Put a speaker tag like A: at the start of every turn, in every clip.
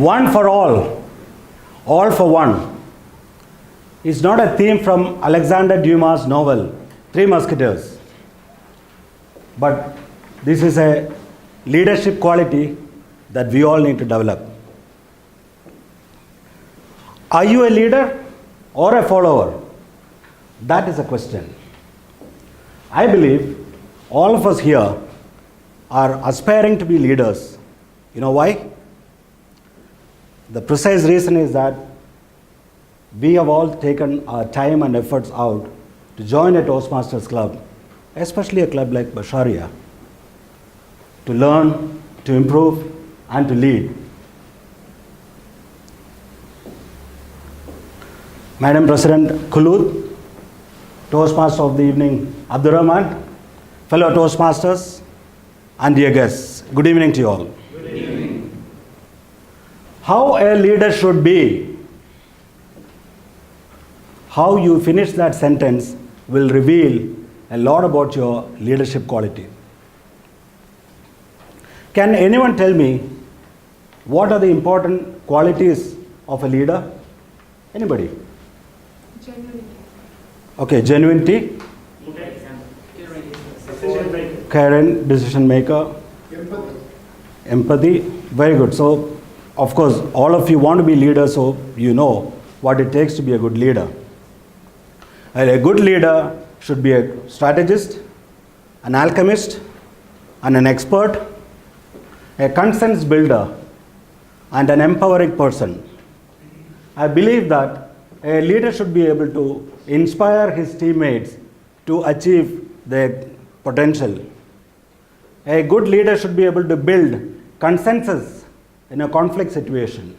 A: One for all for one, is not a theme from Alexander Dumas' novel, Three Musketeers. But this is a leadership quality that we all need to develop. Are you a leader or a follower? That is a question. I believe all of us here are aspiring to be leaders. You know why? The precise reason is that we have all taken our time and efforts out to join a Toastmasters club, especially a club like Basharia, to learn, to improve, and to lead. Madam President Khulud, Toastmaster of the evening Abdurrahman, fellow Toastmasters, and dear guests, good evening to you all.
B: Good evening.
A: How a leader should be, how you finish that sentence will reveal a lot about your leadership quality. Can anyone tell me what are the important qualities of a leader? Anybody?
B: Genuinity.
A: Okay, genuinity. Caring, decision maker. Empathy. Very good. So, of course, all of you want to be leaders, so you know what it takes to be a good leader. And a good leader should be a strategist, an alchemist, and an expert, a consensus builder, and an empowering person. I believe that a leader should be able to inspire his teammates to achieve their potential. A good leader should be able to build consensus in a conflict situation.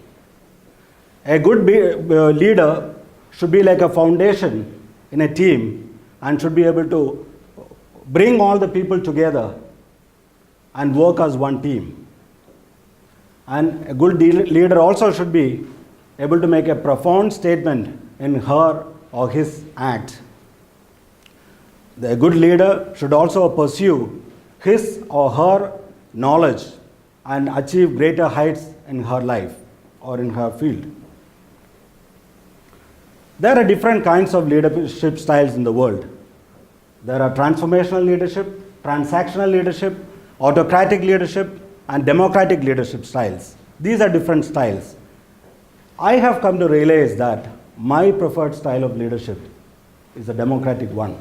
A: A good leader should be like a foundation in a team and should be able to bring all the people together and work as one team. And a good leader also should be able to make a profound statement in her or his act. The good leader should also pursue his or her knowledge and achieve greater heights in her life or in her field. There are different kinds of leadership styles in the world. There are transformational leadership, transactional leadership, autocratic leadership, and democratic leadership styles. These are different styles. I have come to realize that my preferred style of leadership is the democratic one.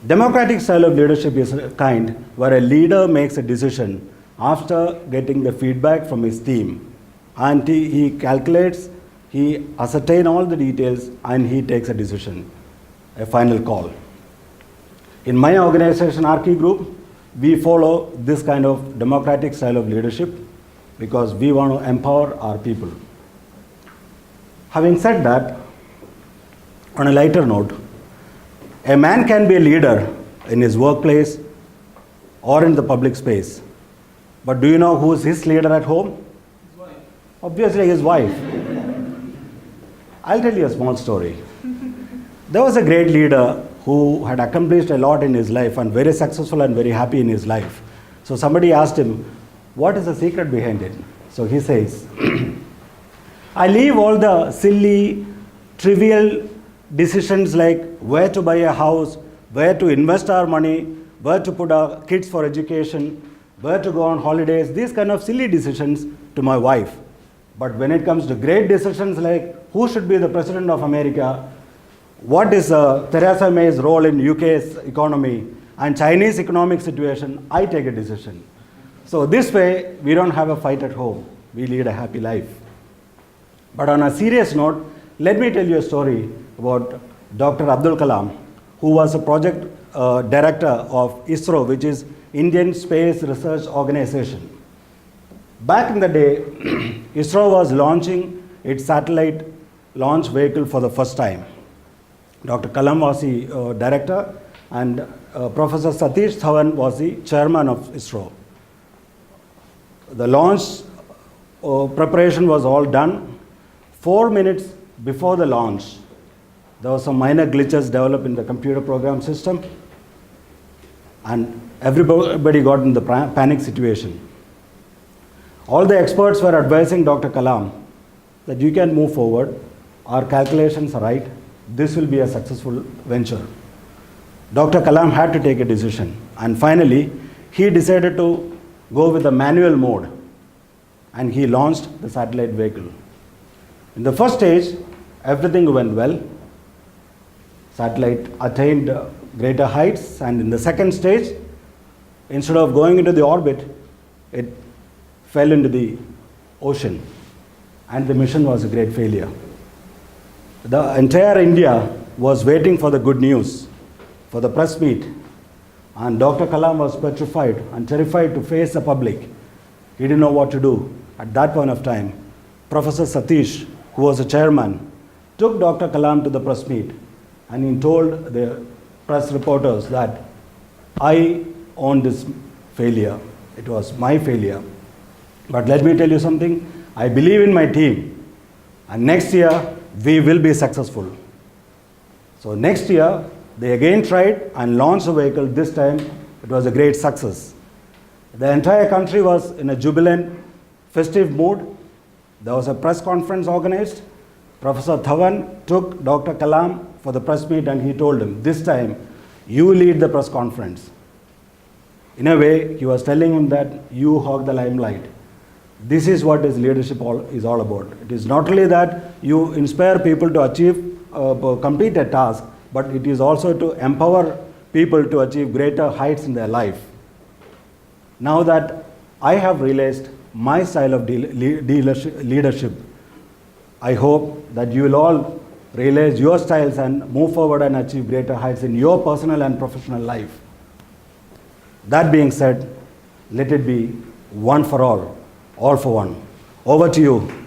A: Democratic style of leadership is a kind where a leader makes a decision after getting the feedback from his team, and he calculates, he ascertains all the details, and he takes a decision, a final call. In my organization, RK Group, we follow this kind of democratic style of leadership because we want to empower our people. Having said that, on a lighter note, a man can be a leader in his workplace or in the public space. But do you know who is his leader at home?
B: His wife.
A: Obviously, his wife. I'll tell you a small story. There was a great leader who had accomplished a lot in his life and very successful and very happy in his life. So somebody asked him, what is the secret behind it? So he says, I leave all the silly, trivial decisions like where to buy a house, where to invest our money, where to put our kids for education, where to go on holidays, these kind of silly decisions to my wife. But when it comes to great decisions like who should be the president of America, what is Theresa May's role in UK's economy and Chinese economic situation, I take a decision. So this way, we don't have a fight at home. We lead a happy life. But on a serious note, let me tell you a story about Dr. Abdul Kalam, who was a project director of ISRO, which is Indian Space Research Organization. Back in the day, ISRO was launching its satellite launch vehicle for the first time. Dr. Kalam was the director, and Professor Satish Dhawan was the chairman of ISRO. The launch preparation was all done. 4 minutes before the launch, there were some minor glitches developed in the computer program system, and everybody got in the panic situation. All the experts were advising Dr. Kalam that you can move forward, our calculations are right, this will be a successful venture. Dr. Kalam had to take a decision, and finally he decided to go with the manual mode, and he launched the satellite vehicle. In the first stage, everything went well. Satellite attained greater heights, and in the second stage, instead of going into the orbit, it fell into the ocean, and the mission was a great failure. The entire India was waiting for the good news, for the press meet, and Dr. Kalam was petrified and terrified to face the public. He didn't know what to do. At that point of time, Professor Satish, who was the chairman, took Dr. Kalam to the press meet, and he told the press reporters that I own this failure. It was my failure. But let me tell you something, I believe in my team, and next year we will be successful. So next year, they again tried and launched the vehicle. This time, it was a great success. The entire country was in a jubilant, festive mood. There was a press conference organized. Professor Dhawan took Dr. Kalam for the press meet, and he told him, this time, you lead the press conference. In a way, he was telling him that you hog the limelight. This is what his leadership is all about. It is not only that you inspire people to achieve, complete a task, but it is also to empower people to achieve greater heights in their life. Now that I have realized my style of leadership, I hope that you will all realize your styles and move forward and achieve greater heights in your personal and professional life. That being said, let it be one for all for one. Over to you,